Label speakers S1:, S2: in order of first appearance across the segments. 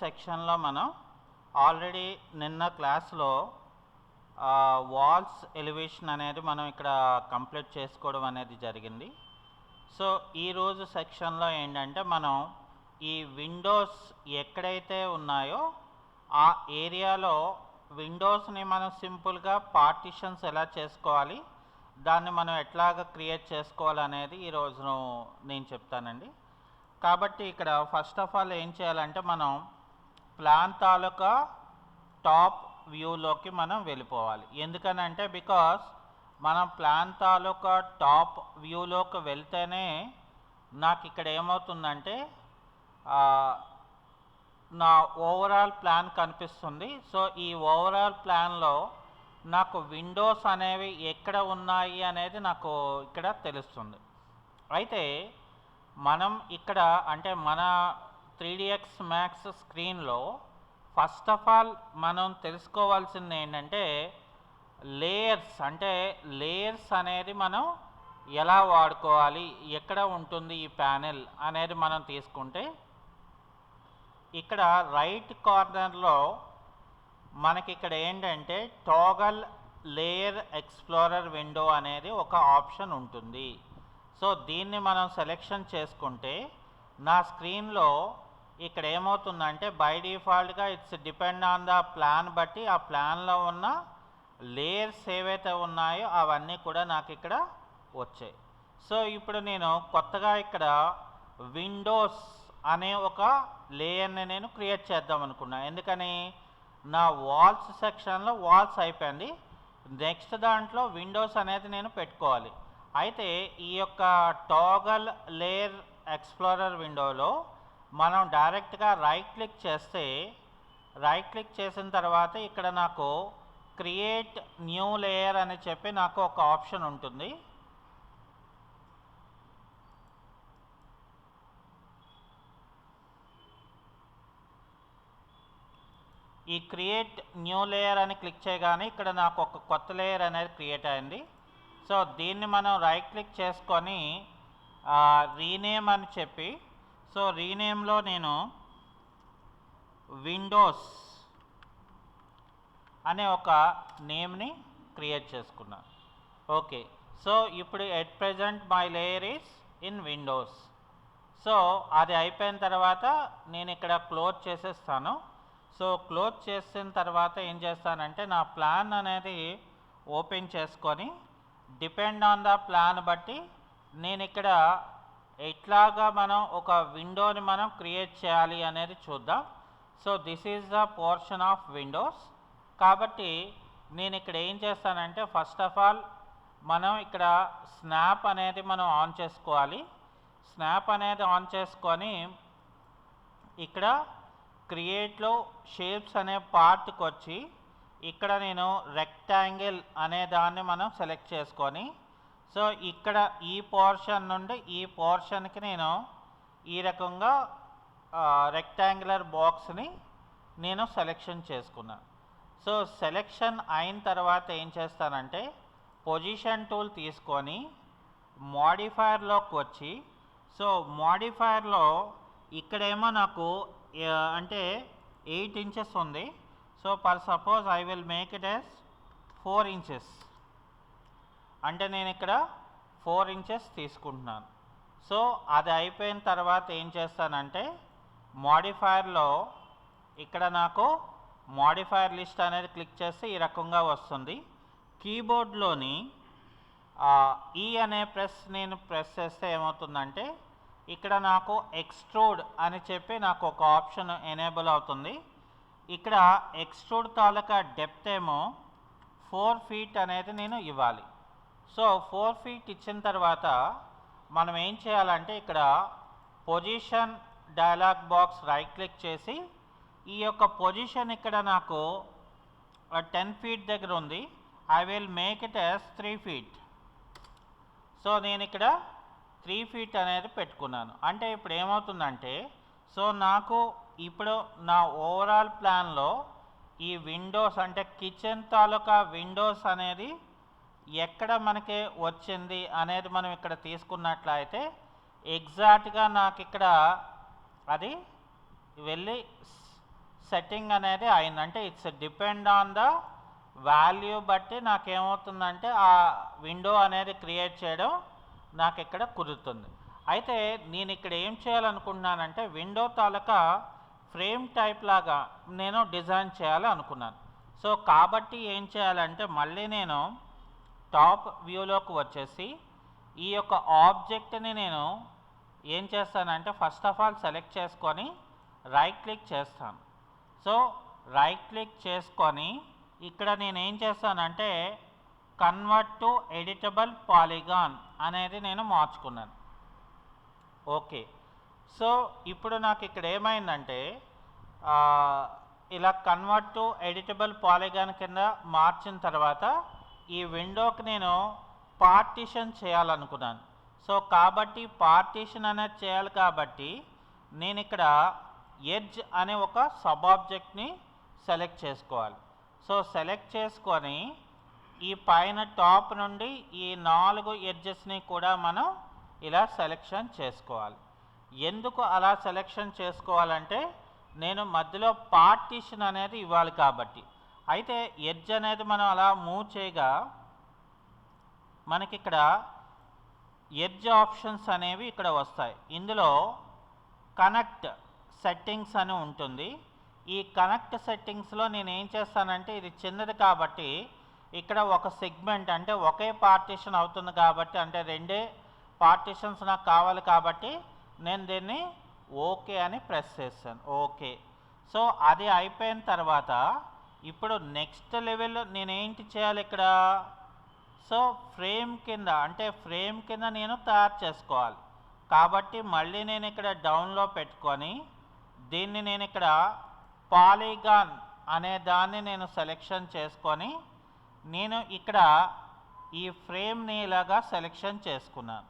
S1: సెక్షన్లో మనం ఆల్రెడీ నిన్న క్లాస్లో వాల్స్ ఎలివేషన్ అనేది మనం ఇక్కడ కంప్లీట్ చేసుకోవడం అనేది జరిగింది. సో ఈరోజు సెక్షన్లో ఏంటంటే మనం ఈ విండోస్ ఎక్కడైతే ఉన్నాయో ఆ ఏరియాలో విండోస్ని మనం సింపుల్గా పార్టిషన్స్ ఎలా చేసుకోవాలి, దాన్ని మనం ఎట్లాగా క్రియేట్ చేసుకోవాలి అనేది ఈరోజు నేను చెప్తానండి. కాబట్టి ఇక్కడ ఫస్ట్ ఆఫ్ ఆల్ ఏం చేయాలంటే మనం ప్లాన్ తాలూకా టాప్ వ్యూలోకి మనం వెళ్ళిపోవాలి. ఎందుకనంటే బికాస్ మనం ప్లాన్ తాలూకా టాప్ వ్యూలోకి వెళ్తేనే నాకు ఇక్కడ ఏమవుతుందంటే నా ఓవరాల్ ప్లాన్ కనిపిస్తుంది. సో ఈ ఓవరాల్ ప్లాన్లో నాకు విండోస్ అనేవి ఎక్కడ ఉన్నాయి అనేది నాకు ఇక్కడ తెలుస్తుంది. అయితే మనం ఇక్కడ అంటే మన 3DX Max స్క్రీన్లో ఫస్ట్ ఆఫ్ ఆల్ మనం తెలుసుకోవాల్సింది ఏంటంటే లేయర్స్, అంటే లేయర్స్ అనేది మనం ఎలా వాడుకోవాలి, ఎక్కడ ఉంటుంది ఈ ప్యానెల్ అనేది మనం తీసుకుంటే ఇక్కడ రైట్ కార్నర్లో మనకి ఇక్కడ ఏంటంటే టాగల్ లేయర్ ఎక్స్ప్లోరర్ విండో అనేది ఒక ఆప్షన్ ఉంటుంది. సో దీన్ని మనం సెలెక్షన్ చేసుకుంటే నా స్క్రీన్లో ఇక్కడ ఏమవుతుందంటే బై డిఫాల్ట్గా it's depend on the plan బట్టి ఆ ప్లాన్లో ఉన్న లేయర్స్ ఏవైతే ఉన్నాయో అవన్నీ కూడా నాకు ఇక్కడ వచ్చాయి. సో ఇప్పుడు నేను కొత్తగా ఇక్కడ విండోస్ అనే ఒక లేయర్ని నేను క్రియేట్ చేద్దాం అనుకున్నా. ఎందుకని నా వాల్స్ సెక్షన్లో వాల్స్ అయిపోయింది, నెక్స్ట్ దాంట్లో విండోస్ అనేది నేను పెట్టుకోవాలి. అయితే ఈ యొక్క టాగల్ లేయర్ ఎక్స్ప్లోరర్ విండోలో మనం డైరెక్ట్గా రైట్ క్లిక్ చేస్తే, రైట్ క్లిక్ చేసిన తర్వాత ఇక్కడ నాకు క్రియేట్ న్యూ లేయర్ అని చెప్పి నాకు ఒక ఆప్షన్ ఉంటుంది. ఈ క్రియేట్ న్యూ లేయర్ అని క్లిక్ చేయగానే ఇక్కడ నాకు ఒక కొత్త లేయర్ అనేది క్రియేట్ అయింది. సో దీన్ని మనం రైట్ క్లిక్ చేసుకొని రీనేమ్ అని చెప్పి, సో రీనేమ్లో నేను విండోస్ అనే ఒక నేమ్ని క్రియేట్ చేసుకున్నాను. ఓకే, సో ఇప్పుడు at present my layer is in Windows. So అది అయిపోయిన తర్వాత నేను ఇక్కడ క్లోజ్ చేసేస్తాను. సో క్లోజ్ చేసిన తర్వాత ఏం చేస్తానంటే నా ప్లాన్ అనేది ఓపెన్ చేసుకొని డిపెండ్ ఆన్ ద ప్లాన్ బట్టి నేను ఇక్కడ ఎట్లాగా మనం ఒక విండోని మనం క్రియేట్ చేయాలి అనేది చూద్దాం. So this is the portion of Windows. కాబట్టి నేను ఇక్కడ ఏం చేస్తానంటే ఫస్ట్ ఆఫ్ ఆల్ మనం ఇక్కడ స్నాప్ అనేది మనం ఆన్ చేసుకోవాలి. స్నాప్ అనేది ఆన్ చేసుకొని ఇక్కడ క్రియేట్లో షేప్స్ అనే పార్ట్కి వచ్చి ఇక్కడ నేను రెక్టాంగిల్ అనే దాన్ని మనం సెలెక్ట్ చేసుకొని, సో ఇక్కడ ఈ పోర్షన్ నుండి ఈ పోర్షన్కి నేను ఈ రకంగా రెక్టాంగులర్ బాక్స్ని నేను సెలెక్షన్ చేసుకున్నాను. సో సెలెక్షన్ అయిన తర్వాత ఏం చేస్తానంటే పొజిషన్ టూల్ తీసుకొని మోడిఫైర్లోకి వచ్చి, సో మోడిఫైర్లో ఇక్కడేమో నాకు అంటే 8 inches ఉంది. So per suppose I will make it as 4 inches, అంటే నేను ఇక్కడ 4 inches తీసుకుంటున్నాను. సో అది అయిపోయిన తర్వాత ఏం చేస్తానంటే మోడిఫైర్లో ఇక్కడ నాకు మోడిఫైర్ లిస్ట్ అనేది క్లిక్ చేస్తే ఈ రకంగా వస్తుంది. కీబోర్డ్లోని ఈ అనే నేను ప్రెస్ చేస్తే ఏమవుతుందంటే ఇక్కడ నాకు ఎక్స్ట్రూడ్ అని చెప్పి నాకు ఒక ఆప్షన్ ఎనేబుల్ అవుతుంది. ఇక్కడ ఎక్స్ట్రూడ్ తాలూకా డెప్త్ ఏమో 4 feet అనేది నేను ఇవ్వాలి. సో 4 feet ఇచ్చిన తర్వాత మనం ఏం చేయాలంటే ఇక్కడ position dialogue box right click చేసి ఈ యొక్క పొజిషన్ ఇక్కడ నాకు 10 feet దగ్గర ఉంది. I will make it as 3 feet. So నేను ఇక్కడ 3 feet అనేది పెట్టుకున్నాను. అంటే ఇప్పుడు ఏమవుతుందంటే సో నాకు ఇప్పుడు నా ఓవరాల్ ప్లాన్లో ఈ విండోస్ అంటే కిచెన్ తాలూకా విండోస్ అనేది ఎక్కడ మనకి వచ్చింది అనేది మనం ఇక్కడ తీసుకున్నట్లయితే ఎగ్జాక్ట్గా నాకు ఇక్కడ అది వెళ్ళి సెట్టింగ్ అనేది అయింది. అంటే it's depend on the value బట్టి నాకేమవుతుందంటే ఆ విండో అనేది క్రియేట్ చేయడం నాకు ఇక్కడ కుదురుతుంది. అయితే నేను ఇక్కడ ఏం చేయాలనుకుంటున్నానంటే విండో తాలూకా ఫ్రేమ్ టైప్ లాగా నేను డిజైన్ చేయాలి అనుకున్నాను. సో కాబట్టి ఏం చేయాలంటే మళ్ళీ నేను టాప్ వ్యూలోకి వచ్చేసి ఈ యొక్క ఆబ్జెక్ట్ని నేను ఏం చేస్తానంటే ఫస్ట్ ఆఫ్ ఆల్ సెలెక్ట్ చేసుకొని రైట్ క్లిక్ చేస్తాను. సో రైట్ క్లిక్ చేసుకొని ఇక్కడ నేను ఏం చేస్తానంటే కన్వర్ట్ టు ఎడిటబుల్ పాలిగాన్ అనేది నేను మార్చుకున్నాను. ఓకే, సో ఇప్పుడు నాకు ఇక్కడ ఏమైందంటే ఇలా కన్వర్ట్ టు ఎడిటబుల్ పాలిగాన్ కింద మార్చిన తర్వాత ఈ విండోకి నేను పార్టీషన్ చేయాలనుకున్నాను. సో కాబట్టి పార్టీషన్ అనేది చేయాలి కాబట్టి నేను ఇక్కడ ఎడ్జ్ అనే ఒక సబ్ ఆబ్జెక్ట్ని సెలెక్ట్ చేసుకోవాలి. సో సెలెక్ట్ చేసుకొని ఈ పైన టాప్ నుండి ఈ 4 ఎడ్జెస్ని కూడా మనం ఇలా సెలెక్షన్ చేసుకోవాలి. ఎందుకు అలా సెలెక్షన్ చేసుకోవాలంటే నేను మధ్యలో పార్టీషన్ అనేది ఇవ్వాలి కాబట్టి. అయితే ఎడ్జ్ అనేది మనం అలా మూవ్ చేయగా మనకి ఇక్కడ ఎడ్జ్ ఆప్షన్స్ అనేవి ఇక్కడ వస్తాయి. ఇందులో కనెక్ట్ సెట్టింగ్స్ అని ఉంటుంది. ఈ కనెక్ట్ సెట్టింగ్స్లో నేను ఏం చేస్తానంటే ఇది చిన్నది కాబట్టి ఇక్కడ ఒక సెగ్మెంట్ అంటే ఒకే పార్టీషన్ అవుతుంది కాబట్టి అంటే 2 పార్టీషన్స్ నాకు కావాలి కాబట్టి నేను దీన్ని ఓకే అని ప్రెస్ చేస్తాను. ఓకే, సో అది అయిపోయిన తర్వాత ఇప్పుడు నెక్స్ట్ లెవెల్ నేనేంటి చేయాలి ఇక్కడ, సో ఫ్రేమ్ కింద అంటే ఫ్రేమ్ కింద నేను తయారు చేసుకోవాలి కాబట్టి మళ్ళీ నేను ఇక్కడ డౌన్లో పెట్టుకొని దీన్ని నేను ఇక్కడ పాలిగాన్ అనే దాన్ని నేను సెలెక్షన్ చేసుకొని నేను ఇక్కడ ఈ ఫ్రేమ్ని ఇలాగా సెలెక్షన్ చేసుకున్నాను.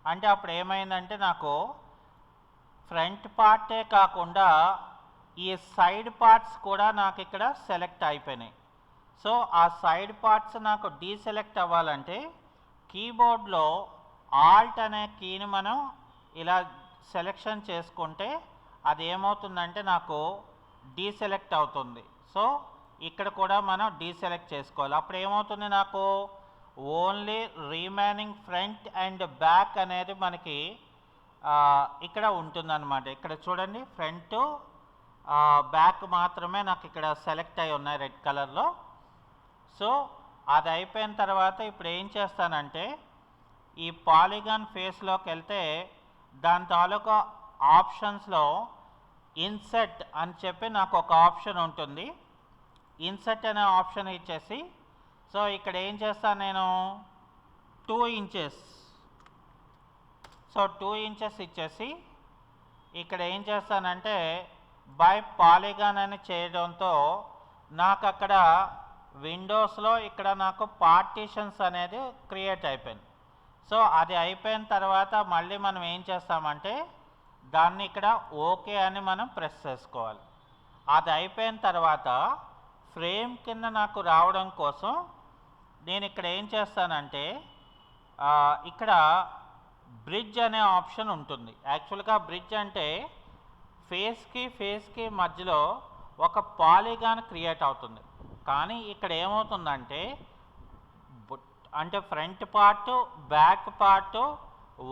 S1: అంటే అప్పుడు ఏమైందంటే నాకు ఫ్రంట్ పార్టే కాకుండా ఈ సైడ్ పార్ట్స్ కూడా నాకు ఇక్కడ సెలెక్ట్ అయిపోయినాయి. సో ఆ సైడ్ పార్ట్స్ నాకు డీసెలెక్ట్ అవ్వాలంటే కీబోర్డ్లో ఆల్ట్ అనే కీని మనం ఇలా సెలెక్షన్ చేసుకుంటే అది ఏమవుతుందంటే నాకు డీసెలెక్ట్ అవుతుంది. సో ఇక్కడ కూడా మనం డీసెలెక్ట్ చేసుకోవాలి. అప్పుడు ఏమవుతుంది నాకు only remaining front and back అనేది మనకి ఇక్కడ ఉంటుందన్నమాట. ఇక్కడ చూడండి ఫ్రంట్ బ్యాక్ మాత్రమే నాకు ఇక్కడ సెలెక్ట్ అయి ఉన్నాయి రెడ్ కలర్లో. సో అది అయిపోయిన తర్వాత ఇప్పుడు ఏం చేస్తానంటే ఈ పాలిగాన్ ఫేస్లోకి వెళ్తే దాని తాలూకా ఆప్షన్స్లో ఇన్సెట్ అని చెప్పి నాకు ఒక ఆప్షన్ ఉంటుంది. ఇన్సెట్ అనే ఆప్షన్ ఇచ్చేసి సో ఇక్కడ ఏం చేస్తాను నేను 2 ఇంచెస్, సో 2 ఇంచెస్ ఇచ్చేసి ఇక్కడ ఏం చేస్తానంటే బై పాలిగాన్ అని చేయడంతో నాకు అక్కడ విండోస్లో ఇక్కడ నాకు పార్టీషన్స్ అనేది క్రియేట్ అయిపోయింది. సో అది అయిపోయిన తర్వాత మళ్ళీ మనం ఏం చేస్తామంటే దాన్ని ఇక్కడ ఓకే అని మనం ప్రెస్ చేసుకోవాలి. అది అయిపోయిన తర్వాత ఫ్రేమ్ కింద నాకు రావడం కోసం నేను ఇక్కడ ఏం చేస్తానంటే ఇక్కడ బ్రిడ్జ్ అనే ఆప్షన్ ఉంటుంది. యాక్చువల్గా బ్రిడ్జ్ అంటే ఫేస్కి మధ్యలో ఒక పాలిగాన్ క్రియేట్ అవుతుంది. కానీ ఇక్కడ ఏమవుతుందంటే అంటే ఫ్రంట్ పార్ట్ బ్యాక్ పార్ట్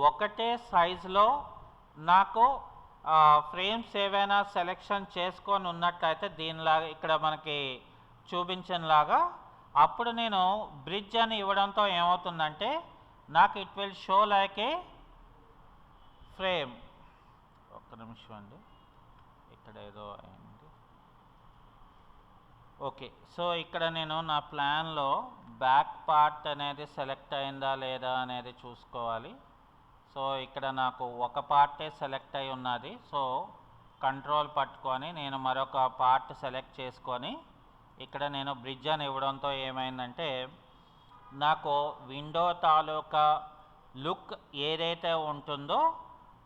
S1: ఒకటే సైజులో నాకు ఫ్రేమ్స్ ఏవైనా సెలెక్షన్ చేసుకొని ఉన్నట్లయితే దీనిలాగా ఇక్కడ మనకి చూపించినలాగా అప్పుడు నేను బ్రిడ్జ్ అని ఇవ్వడంతో ఏమవుతుందంటే నాకు it will show like A frame. ఒక్క నిమిషం అండి, ఇక్కడ ఏదో అయింది. ఓకే, సో ఇక్కడ నేను నా ప్లాన్లో బ్యాక్ పార్ట్ అనేది సెలెక్ట్ అయిందా లేదా అనేది చూసుకోవాలి. సో ఇక్కడ నాకు ఒక పార్టే సెలెక్ట్ అయి ఉన్నది. సో కంట్రోల్ పట్టుకొని నేను మరొక పార్ట్ సెలెక్ట్ చేసుకొని ఇక్కడ నేను బ్రిడ్జ్ అని ఇవ్వడంతో ఏమైందంటే నాకు విండో తాలూకా లుక్ ఏదైతే ఉంటుందో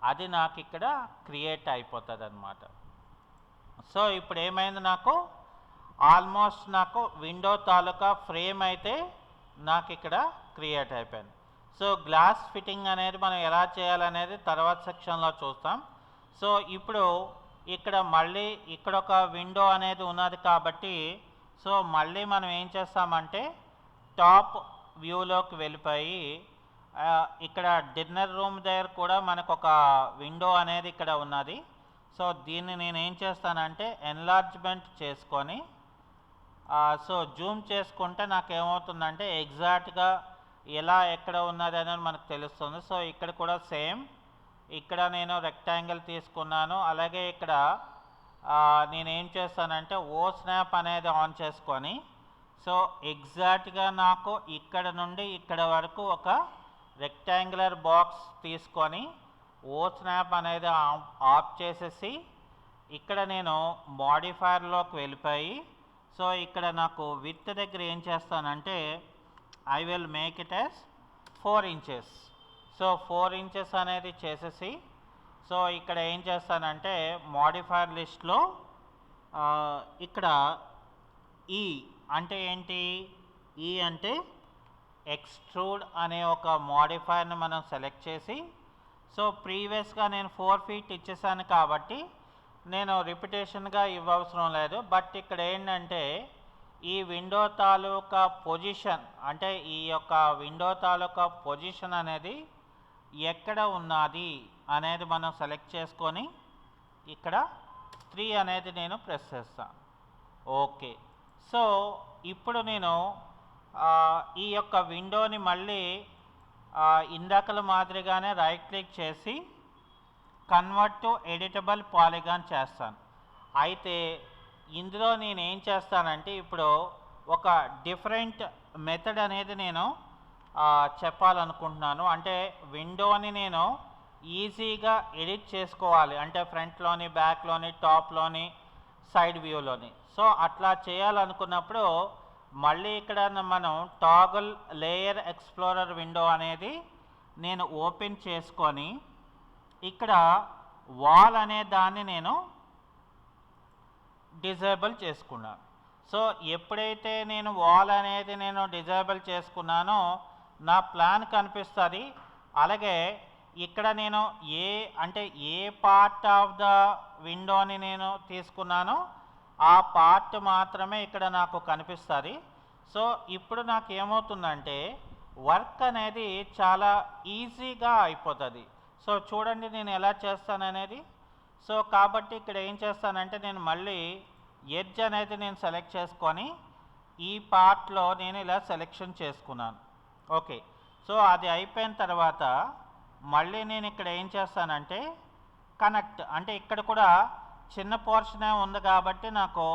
S1: అది నాకు ఇక్కడ క్రియేట్ అయిపోతుంది అన్నమాట. సో ఇప్పుడు ఏమైంది నాకు ఆల్మోస్ట్ నాకు విండో తాలూకా ఫ్రేమ్ అయితే నాకు ఇక్కడ క్రియేట్ అయిపోయింది. సో గ్లాస్ ఫిట్టింగ్ అనేది మనం ఎలా చేయాలనేది తర్వాత సెక్షన్లో చూస్తాం. సో ఇప్పుడు ఇక్కడ మళ్ళీ ఇక్కడ ఒక విండో అనేది ఉన్నది కాబట్టి సో మళ్ళీ మనం ఏం చేస్తామంటే టాప్ వ్యూలోకి వెళ్ళిపోయి ఇక్కడ డిన్నర్ రూమ్ దగ్గర కూడా మనకు ఒక విండో అనేది ఇక్కడ ఉన్నది. సో దీన్ని నేను ఏం చేస్తానంటే ఎన్లార్జ్మెంట్ చేసుకొని సో జూమ్ చేసుకుంటే నాకు ఏమవుతుందంటే ఎగ్జాక్ట్గా ఎలా ఎక్కడ ఉన్నది అనేది మనకు తెలుస్తుంది. సో ఇక్కడ కూడా సేమ్, ఇక్కడ నేను రెక్టాంగిల్ తీసుకున్నాను. అలాగే ఇక్కడ నేనేం చేస్తానంటే ఓ స్నాప్ అనేది ఆన్ చేసుకొని సో ఎగ్జాక్ట్గా నాకు ఇక్కడ నుండి ఇక్కడ వరకు ఒక రెక్టాంగులర్ బాక్స్ తీసుకొని ఓ స్నాప్ అనేది ఆఫ్ చేసేసి ఇక్కడ నేను మోడిఫైర్లోకి వెళ్ళిపోయి సో ఇక్కడ నాకు విత్ దగ్గర ఏం చేస్తానంటే I will make it as 4 inches. So 4 inches అనేది చేసేసి సో ఇక్కడ ఏం చేస్తానంటే మోడిఫైర్ లిస్ట్లో ఇక్కడ ఈ అంటే ఏంటి, ఈ అంటే ఎక్స్ట్రూడ్ అనే ఒక మోడిఫైర్ని మనం సెలెక్ట్ చేసి సో ప్రీవియస్గా నేను 4 feet ఇచ్చేసాను కాబట్టి నేను రిపిటేషన్గా ఇవ్వవసరం లేదు. బట్ ఇక్కడ ఏంటంటే ఈ విండో తాలూకా పొజిషన్ అంటే ఈ యొక్క విండో తాలూకా పొజిషన్ అనేది ఎక్కడ ఉన్నది అనేది మనం సెలెక్ట్ చేసుకొని ఇక్కడ 3 అనేది నేను ప్రెస్ చేస్తాను. ఓకే, సో ఇప్పుడు నేను ఈ యొక్క విండోని మళ్ళీ ఇందాకల మాదిరిగానే రైట్ క్లిక్ చేసి కన్వర్ట్ టు ఎడిటబుల్ పాలిగాన్ చేస్తాను. అయితే ఇందులో నేను ఏం చేస్తానంటే ఇప్పుడు ఒక డిఫరెంట్ మెథడ్ అనేది నేను చెప్పాలనుకుంటున్నాను. అంటే విండోని నేను ఈజీగా ఎడిట్ చేసుకోవాలి, అంటే ఫ్రంట్లోని, బ్యాక్లోని, టాప్లోని, సైడ్ వ్యూలోని. సో అట్లా చేయాలనుకున్నప్పుడు మళ్ళీ ఇక్కడ మనం టాగల్ లేయర్ ఎక్స్ప్లోరర్ విండో అనేది నేను ఓపెన్ చేసుకొని ఇక్కడ వాల్ అనే దాన్ని నేను డిజేబుల్ చేసుకున్నాను. సో ఎప్పుడైతే నేను వాల్ అనేది నేను డిజేబుల్ చేసుకున్నానో నా ప్లాన్ కనిపిస్తుంది. అలాగే ఇక్కడ నేను ఏ పార్ట్ ఆఫ్ ద విండోని నేను తీసుకున్నానో ఆ పార్ట్ మాత్రమే ఇక్కడ నాకు కనిపిస్తుంది. సో ఇప్పుడు నాకు ఏమవుతుందంటే వర్క్ అనేది చాలా ఈజీగా అయిపోతుంది. సో చూడండి నేను ఎలా చేస్తాననేది. సో కాబట్టి ఇక్కడ ఏం చేస్తానంటే నేను మళ్ళీ ఎడ్జ్ అనేది నేను సెలెక్ట్ చేసుకొని ఈ పార్ట్లో నేను ఇలా సెలెక్షన్ చేసుకున్నాను. ఓకే, సో అది అయిపోయిన తర్వాత మళ్ళీ నేను ఇక్కడ ఏం చేస్తానంటే కనెక్ట్, అంటే ఇక్కడ కూడా చిన్న పోర్షనే ఉంది కాబట్టి నాకు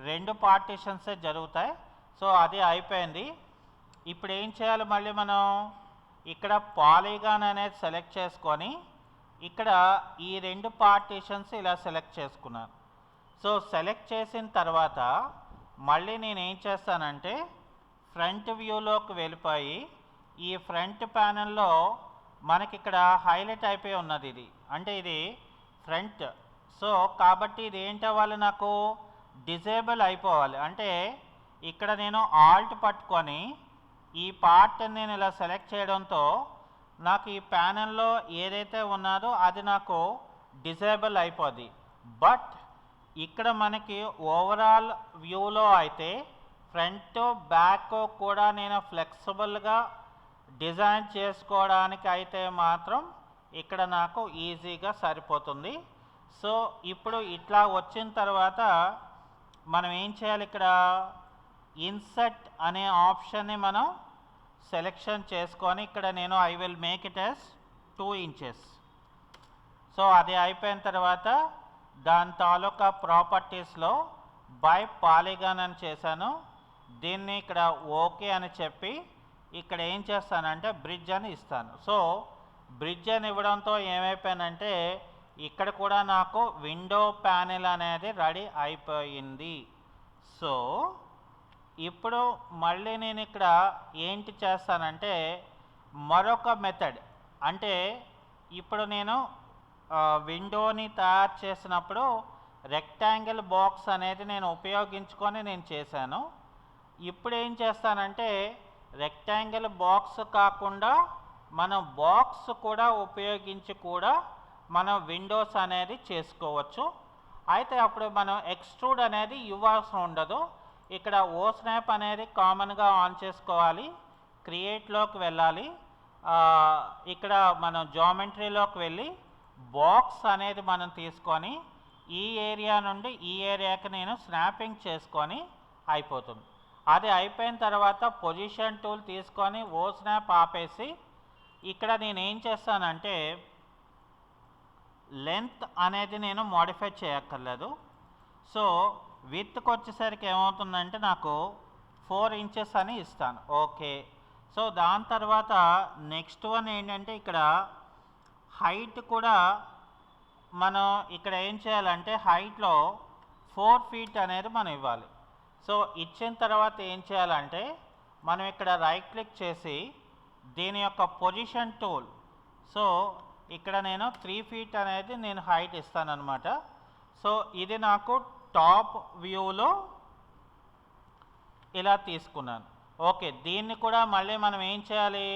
S1: 2 పార్టీషన్సే జరుగుతాయి. సో అది అయిపోయింది. ఇప్పుడు ఏం చేయాలి, మళ్ళీ మనం ఇక్కడ పాలిగాన్ అనేది సెలెక్ట్ చేసుకొని ఇక్కడ ఈ 2 పార్టీషన్స్ ఇలా సెలెక్ట్ చేసుకున్నాను. సో సెలెక్ట్ చేసిన తర్వాత మళ్ళీ నేను ఏం చేస్తానంటే ఫ్రంట్ వ్యూలోకి వెళ్ళిపోయి ఈ ఫ్రంట్ ప్యానెల్లో మనకి ఇక్కడ హైలైట్ అయిపోయి ఉన్నది ఇది, అంటే ఇది ఫ్రంట్. సో కాబట్టి ఇది ఏంటవ్వాలి, నాకు డిజేబుల్ అయిపోవాలి. అంటే ఇక్కడ నేను ఆల్ట్ పట్టుకొని ఈ పార్ట్ నేను ఇలా సెలెక్ట్ చేయడంతో నాకు ఈ ప్యానెల్లో ఏదైతే ఉన్నదో అది నాకు డిజేబుల్ అయిపోద్ది. బట్ ఇక్కడ మనకి ఓవరాల్ వ్యూలో అయితే ఫ్రంట్ బ్యాక్ కూడా నేను ఫ్లెక్సిబుల్గా డిజైన్ చేసుకోవడానికి అయితే మాత్రం ఇక్కడ నాకు ఈజీగా సరిపోతుంది. సో ఇప్పుడు ఇట్లా వచ్చిన తర్వాత మనం ఏం చేయాలి, ఇక్కడ ఇన్సర్ట్ అనే ఆప్షన్ని మనం సెలెక్షన్ చేసుకొని ఇక్కడ నేను I will make it as 2 inches. So అది అయిపోయిన తర్వాత దాని తాలూకా ప్రాపర్టీస్లో బై పాలిగాన్ అని చేశాను. దీన్ని ఇక్కడ ఓకే అని చెప్పి ఇక్కడ ఏం చేస్తానంటే బ్రిడ్జ్ అని ఇస్తాను. సో బ్రిడ్జ్ అని ఇవ్వడంతో ఏమైపోయిందంటే ఇక్కడ కూడా నాకు విండో ప్యానెల్ అనేది రెడీ అయిపోయింది. సో ఇప్పుడు మళ్ళీ నేను ఇక్కడ ఏంటి చేస్తానంటే మరొక మెథడ్, అంటే ఇప్పుడు నేను విండోని తయారు చేసినప్పుడు రెక్టాంగిల్ బాక్స్ అనేది నేను ఉపయోగించుకొని నేను చేశాను. ఇప్పుడు ఏం చేస్తానంటే రెక్టాంగిల్ బాక్స్ కాకుండా మనం బాక్స్ కూడా ఉపయోగించి కూడా మనం విండోస్ అనేది చేసుకోవచ్చు. అయితే అప్పుడు మనం ఎక్స్ట్రూడ్ అనేది ఇవ్వాల్సిన ఉండదు. ఇక్కడ ఓ స్నాప్ అనేది కామన్గా ఆన్ చేసుకోవాలి, క్రియేట్లోకి వెళ్ళాలి, ఇక్కడ మనం జామెట్రీలోకి వెళ్ళి బాక్స్ అనేది మనం తీసుకొని ఈ ఏరియా నుండి ఈ ఏరియాకి నేను స్నాపింగ్ చేసుకొని అయిపోతుంది. అది అయిపోయిన తర్వాత పొజిషన్ టూల్ తీసుకొని ఓ స్నాప్ ఆపేసి ఇక్కడ నేను ఏం చేస్తానంటే లెంత్ అనేది నేను మోడిఫై చేయక్కర్లేదు. సో విత్కి వచ్చేసరికి ఏమవుతుందంటే నాకు 4 ఇంచెస్ అని ఇస్తాను. ఓకే. సో దాని తర్వాత నెక్స్ట్ వన్ ఏంటంటే ఇక్కడ హైట్ కూడా మనం ఇక్కడ ఏం చేయాలంటే హైట్లో 4 ఫీట్ అనేది మనం ఇవ్వాలి. సో ఇచ్చిన తర్వాత ఏం చేయాలంటే మనం ఇక్కడ రైట్ క్లిక్ చేసి దీని యొక్క పొజిషన్ టూల్, సో ఇక్కడ నేను 3 ఫీట్ అనేది నేను హైట్ ఇస్తానన్నమాట. సో ఇది నాకు టాప్ వ్యూలో ఇలా తీసుకున్నాను. ఓకే. దీన్ని కూడా మళ్ళీ మనం ఏం చేయాలి,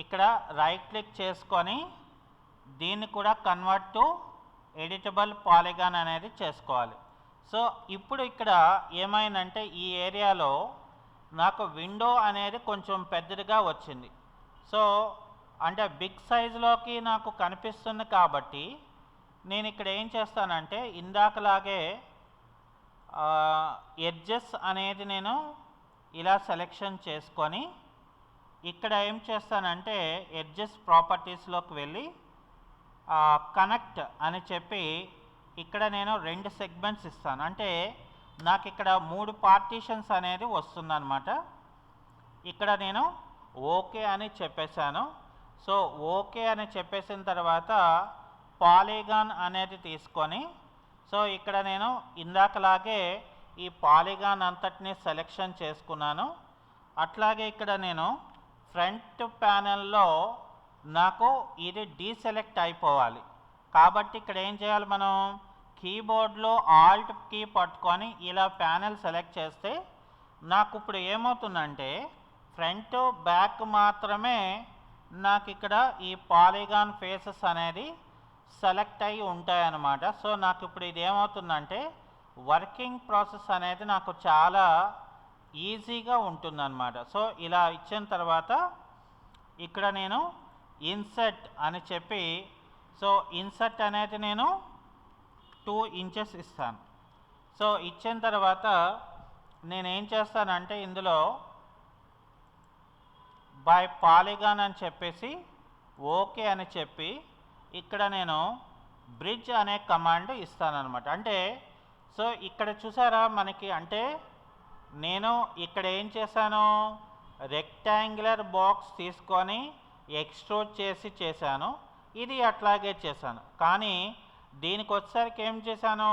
S1: ఇక్కడ రైట్ క్లిక్ చేసుకొని దీన్ని కూడా కన్వర్ట్ టు ఎడిటబుల్ పాలిగాన్ అనేది చేసుకోవాలి. సో ఇప్పుడు ఇక్కడ ఏమైందంటే ఈ ఏరియాలో నాకు విండో అనేది కొంచెం పెద్దదిగా వచ్చింది. సో అంటే బిగ్ సైజులోకి నాకు కనిపిస్తుంది కాబట్టి నేను ఇక్కడ ఏం చేస్తానంటే ఇందాకలాగే ఎడ్జెస్ అనేది నేను ఇలా సెలెక్షన్ చేసుకొని ఇక్కడ ఏం చేస్తానంటే ఎడ్జెస్ ప్రాపర్టీస్లోకి వెళ్ళి కనెక్ట్ అని చెప్పి ఇక్కడ నేను 2 సెగ్మెంట్స్ ఇస్తాను. అంటే నాకు ఇక్కడ 3 పార్టీషన్స్ అనేది వస్తుందన్నమాట. ఇక్కడ నేను ఓకే అని చెప్పేశాను. సో ఓకే అని చెప్పేసిన తర్వాత పాలిగాన్ అనేది తీసుకొని సో ఇక్కడ నేను ఇందాకలాగే ఈ పాలిగాన్ అంతటిని సెలెక్షన్ చేసుకున్నాను. అట్లాగే ఇక్కడ నేను ఫ్రంట్ ప్యానెల్లో నాకు ఇది డీసెలెక్ట్ అయిపోవాలి కాబట్టి ఇక్కడ ఏం చేయాలి, మనం కీబోర్డ్లో ఆల్ట్ కీ పట్టుకొని ఇలా ప్యానెల్ సెలెక్ట్ చేస్తే నాకు ఇప్పుడు ఏమవుతుందంటే ఫ్రంట్ బ్యాక్ మాత్రమే నాకు ఇక్కడ ఈ పాలిగాన్ ఫేసెస్ అనేది సెలెక్ట్ అయ్యి ఉంటాయన్నమాట. సో నాకు ఇప్పుడు ఇది ఏమవుతుందంటే వర్కింగ్ ప్రాసెస్ అనేది నాకు చాలా ఈజీగా ఉంటుందన్నమాట. సో ఇలా ఇచ్చిన తర్వాత ఇక్కడ నేను ఇన్సర్ట్ అని చెప్పి సో ఇన్సర్ట్ అనేది నేను 2 ఇంచెస్ ఇస్తాను. సో ఇచ్చిన తర్వాత నేనేం చేస్తానంటే ఇందులో బై పాలిగాన్ అని చెప్పేసి ఓకే అని చెప్పి ఇక్కడ నేను బ్రిడ్జ్ అనే కమాండ్ ఇస్తానన్నమాట. అంటే సో ఇక్కడ చూసారా మనకి, అంటే నేను ఇక్కడ ఏం చేశాను, రెక్టాంగులర్ బాక్స్ తీసుకొని ఎక్స్ట్రూడ్ చేశాను. ఇది అట్లాగే చేశాను. కానీ దీనికి వచ్చేసరికి ఏం చేశాను,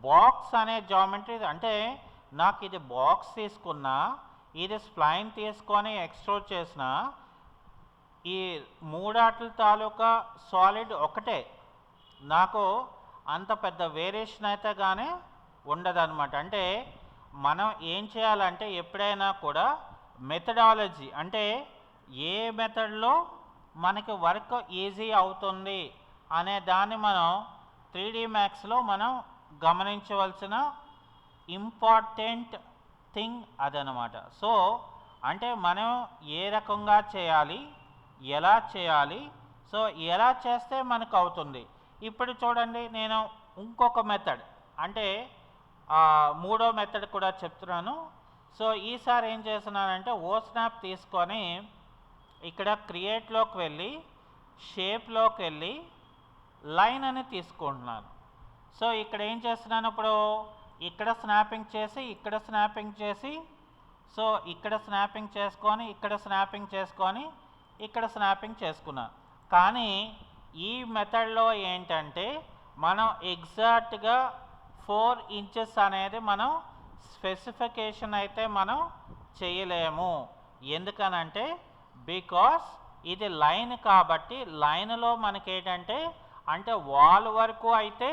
S1: బాక్స్ అనే జామెట్రీ, అంటే నాకు ఇది బాక్స్ తీసుకున్నా ఇది స్ప్లైన్ తీసుకొని ఎక్స్ట్రూడ్ చేసిన ఈ 3 ఆటల తాలూకా సాలిడ్ ఒకటే, నాకు అంత పెద్ద వేరియేషన్ అయితే కానీ ఉండదన్నమాట. అంటే మనం ఏం చేయాలంటే ఎప్పుడైనా కూడా మెథడాలజీ, అంటే ఏ మెథడ్లో మనకి వర్క్ ఈజీ అవుతుంది అనే దాన్ని మనం 3D మ్యాక్స్లో మనం గమనించవలసిన ఇంపార్టెంట్ థింగ్ అదనమాట. సో అంటే మనం ఏ రకంగా చేయాలి, ఎలా చేయాలి, సో ఎలా చేస్తే మనకు అవుతుంది. ఇప్పుడు చూడండి నేను ఇంకొక మెథడ్, అంటే 3వ మెథడ్ కూడా చెప్తున్నాను. సో ఈసారి ఏం చేస్తున్నానంటే ఓ స్నాప్ తీసుకొని ఇక్కడ క్రియేట్లోకి వెళ్ళి షేప్లోకి వెళ్ళి లైన్ అని తీసుకుంటున్నాను. సో ఇక్కడ ఏం చేస్తున్నాను, ఇప్పుడు ఇక్కడ స్నాపింగ్ చేసి ఇక్కడ స్నాపింగ్ చేసి సో ఇక్కడ స్నాపింగ్ చేసుకొని ఇక్కడ స్నాపింగ్ చేసుకొని ఇక్కడ స్నాపింగ్ చేసుకున్నాను. కానీ ఈ మెథడ్లో ఏంటంటే మనం ఎగ్జాక్ట్గా 4 ఇంచెస్ అనేది మనం స్పెసిఫికేషన్ అయితే మనం చేయలేము. ఎందుకనంటే బికాస్ ఇది లైన్ కాబట్టి లైన్లో మనకి ఏంటంటే అంటే వాల్ వరకు అయితే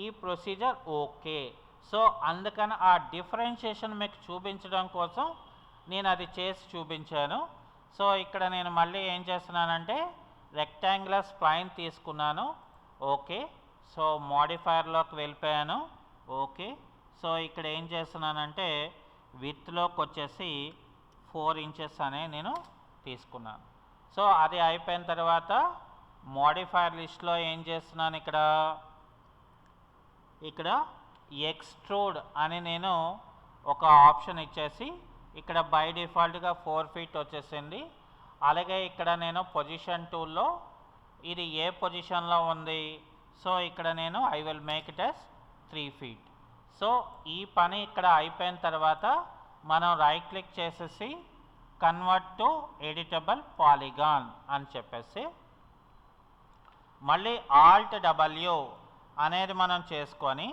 S1: ఈ ప్రొసీజర్ ఓకే. సో అందుకని ఆ డిఫరెన్షియేషన్ మీకు చూపించడం కోసం నేను అది చేసి చూపించాను. సో ఇక్కడ నేను మళ్ళీ ఏం చేస్తున్నానంటే రెక్టాంగులర్ స్ప్లైన్ తీసుకున్నాను. ఓకే. సో మోడిఫైయర్లోకి వెళ్ళిపోయాను. ఓకే. సో ఇక్కడ ఏం చేస్తున్నానంటే విత్లోకి వచ్చేసి 4 ఇంచెస్ అనే నేను తీసుకున్నాను. సో అది అయిపోయిన తర్వాత మోడిఫైయర్ లిస్ట్లో ఏం చేస్తున్నాను, ఇక్కడ ఎక్స్ట్రూడ్ అని నేను ఒక ఆప్షన్ ఇచ్చేసి ఇక్కడ బై డిఫాల్ట్గా 4 ఫీట్ వచ్చేసింది. అలాగే ఇక్కడ నేను పొజిషన్ టూల్లో ఇది ఏ పొజిషన్లో ఉంది, సో ఇక్కడ నేను I will make it as 3 feet. So ఈ పని ఇక్కడ అయిపోయిన తర్వాత మనం రైట్ క్లిక్ చేసేసి కన్వర్ట్ టు ఎడిటబుల్ పాలిగాన్ అని చెప్పేసి మళ్ళీ ఆల్ట్ W అనేది మనం చేసుకొని,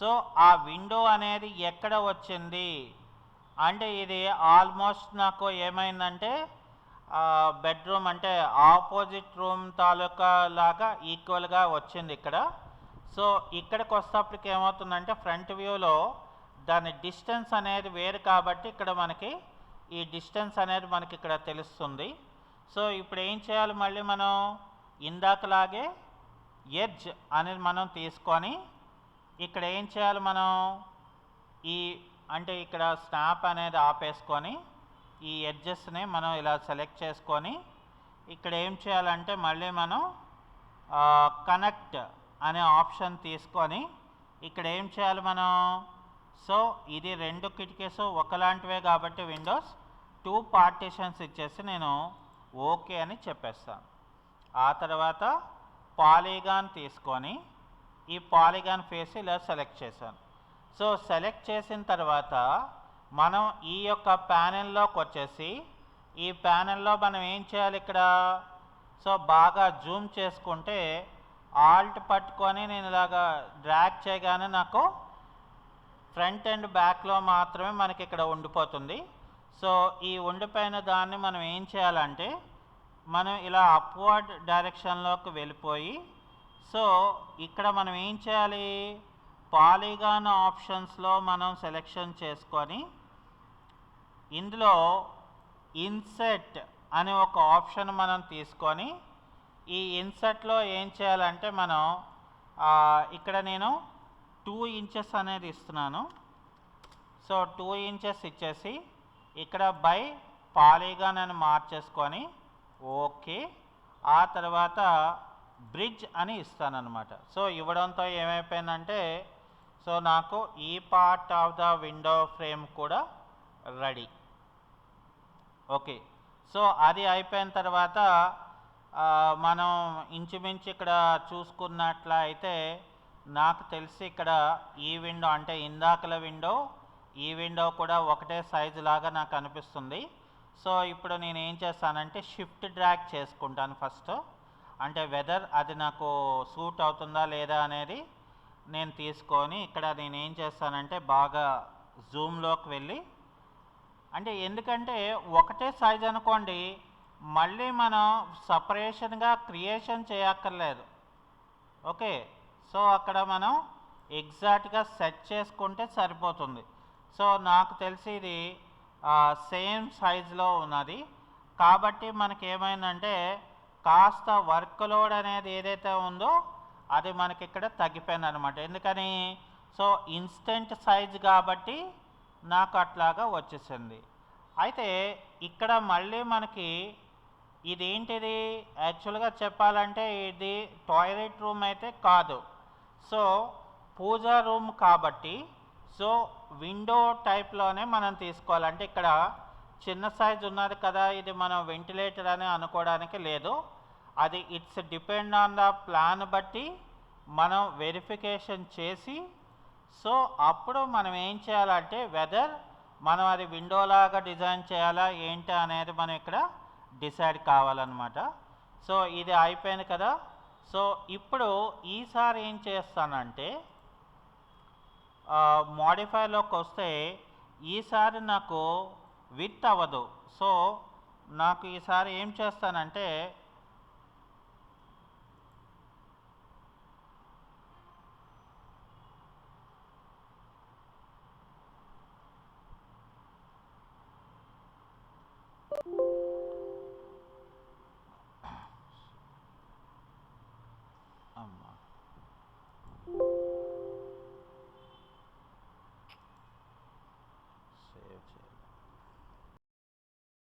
S1: సో ఆ విండో అనేది ఎక్కడ వచ్చింది అంటే ఇది ఆల్మోస్ట్ నాకు ఏమైందంటే బెడ్రూమ్ అంటే ఆపోజిట్ రూమ్ తాలూకా లాగా ఈక్వల్గా వచ్చింది ఇక్కడ. సో ఇక్కడికి వస్తేప్పటికి ఏమవుతుందంటే ఫ్రంట్ వ్యూలో దాని డిస్టెన్స్ అనేది వేరు కాబట్టి ఇక్కడ మనకి ఈ డిస్టెన్స్ అనేది మనకి ఇక్కడ తెలుస్తుంది. సో ఇప్పుడు ఏం చేయాలి, మళ్ళీ మనం ఇందాకలాగే ఎడ్జ్ అనేది మనం తీసుకొని ఇక్కడ ఏం చేయాలి, మనం ఈ అంటే ఇక్కడ స్నాప్ అనేది ఆపేసుకొని ఈ ఎడ్జెస్ని మనం ఇలా సెలెక్ట్ చేసుకొని ఇక్కడ ఏం చేయాలంటే మళ్ళీ మనం కనెక్ట్ అనే ఆప్షన్ తీసుకొని ఇక్కడ ఏం చేయాలి మనం, సో ఇది 2 కిటికీస్ ఒకలాంటివే కాబట్టి విండోస్ 2 పార్టీషన్స్ ఇచ్చేసి నేను ఓకే అని చెప్పేస్తాను. ఆ తర్వాత పాలిగాన్ తీసుకొని ఈ పాలిగాన్ ఫేస్ ఇలా సెలెక్ట్ చేశాను. సో సెలెక్ట్ చేసిన తర్వాత మనం ఈ యొక్క ప్యానెల్లోకి వచ్చేసి ఈ ప్యానెల్లో మనం ఏం చేయాలి ఇక్కడ, సో బాగా జూమ్ చేసుకుంటే ఆల్ట్ పట్టుకొని నేను ఇలాగా డ్రాగ్ చేయగానే నాకు ఫ్రంట్ అండ్ బ్యాక్లో మాత్రమే మనకి ఇక్కడ ఉండిపోతుంది. సో ఈ ఉండిపోయిన దాన్ని మనం ఏం చేయాలంటే మనం ఇలా అప్వర్డ్ డైరెక్షన్లోకి వెళ్ళిపోయి, సో ఇక్కడ మనం ఏం చేయాలి, పాలిగాన్ ఆప్షన్స్లో మనం సెలెక్షన్ చేసుకొని ఇందులో ఇన్సెట్ అనే ఒక ఆప్షన్ మనం తీసుకొని ఈ ఇన్సెట్లో ఏం చేయాలంటే మనం ఇక్కడ నేను 2 ఇంచెస్ అనేది ఇస్తున్నాను. సో 2 ఇంచెస్ ఇచ్చేసి ఇక్కడ బై పాలిగాన్ అని మార్చేసుకొని ఓకే. ఆ తర్వాత బ్రిడ్జ్ అని ఇస్తానన్నమాట. సో ఇవ్వడంతో ఏమైపోయిందంటే సో నాకు ఈ part of the window frame కూడా రెడీ. ఓకే. సో అది అయిపోయిన తర్వాత మనం ఇంచుమించు ఇక్కడ చూసుకున్నట్లయితే నాకు తెలిసి ఇక్కడ ఈ విండో అంటే ఇందాకల విండో ఈ విండో కూడా ఒకటే సైజు లాగా నాకు అనిపిస్తుంది. సో ఇప్పుడు నేను ఏం చేస్తానంటే షిఫ్ట్ డ్రాగ్ చేసుకుంటాను ఫస్ట్, అంటే వెదర్ అది నాకు సూట్ అవుతుందా లేదా అనేది నేను తీసుకొని ఇక్కడ నేను ఏం చేస్తానంటే బాగా జూమ్లోకి వెళ్ళి, అంటే ఎందుకంటే ఒకటే సైజ్ అనుకోండి మళ్ళీ మనం సపరేషన్గా క్రియేషన్ చేయక్కర్లేదు. ఓకే. సో అక్కడ మనం ఎగ్జాక్ట్గా సెట్ చేసుకుంటే సరిపోతుంది. సో నాకు తెలిసి ఇది సేమ్ సైజులో ఉన్నది కాబట్టి మనకి ఏమైందంటే కాస్త వర్క్ లోడ్ అనేది ఏదైతే ఉందో అది మనకి ఇక్కడ తగ్గిపోయింది అనమాట. ఎందుకని, సో ఇన్స్టెంట్ సైజ్ కాబట్టి నాకు అట్లాగా వచ్చేసింది. అయితే ఇక్కడ మళ్ళీ మనకి ఇదేంటిది యాక్చువల్గా చెప్పాలంటే ఇది టాయిలెట్ రూమ్ అయితే కాదు, సో పూజా రూమ్ కాబట్టి సో విండో టైప్లోనే మనం తీసుకోవాలంటే ఇక్కడ చిన్న సైజ్ ఉన్నది కదా ఇది మనం వెంటిలేటర్ అని అనుకోవడానికి లేదు. అది it's depend on the plan బట్టి మనం వెరిఫికేషన్ చేసి సో అప్పుడు మనం ఏం చేయాలంటే వెదర్ మనం అది విండోలాగా డిజైన్ చేయాలా ఏంటి అనేది మనం ఇక్కడ డిసైడ్ కావాలన్నమాట. సో ఇది అయిపోయింది కదా. సో ఇప్పుడు ఈసారి ఏం చేస్తానంటే మోడిఫైలోకి వస్తే ఈసారి నాకు విత్ అవ్వదు. సో నాకు ఈసారి ఏం చేస్తానంటే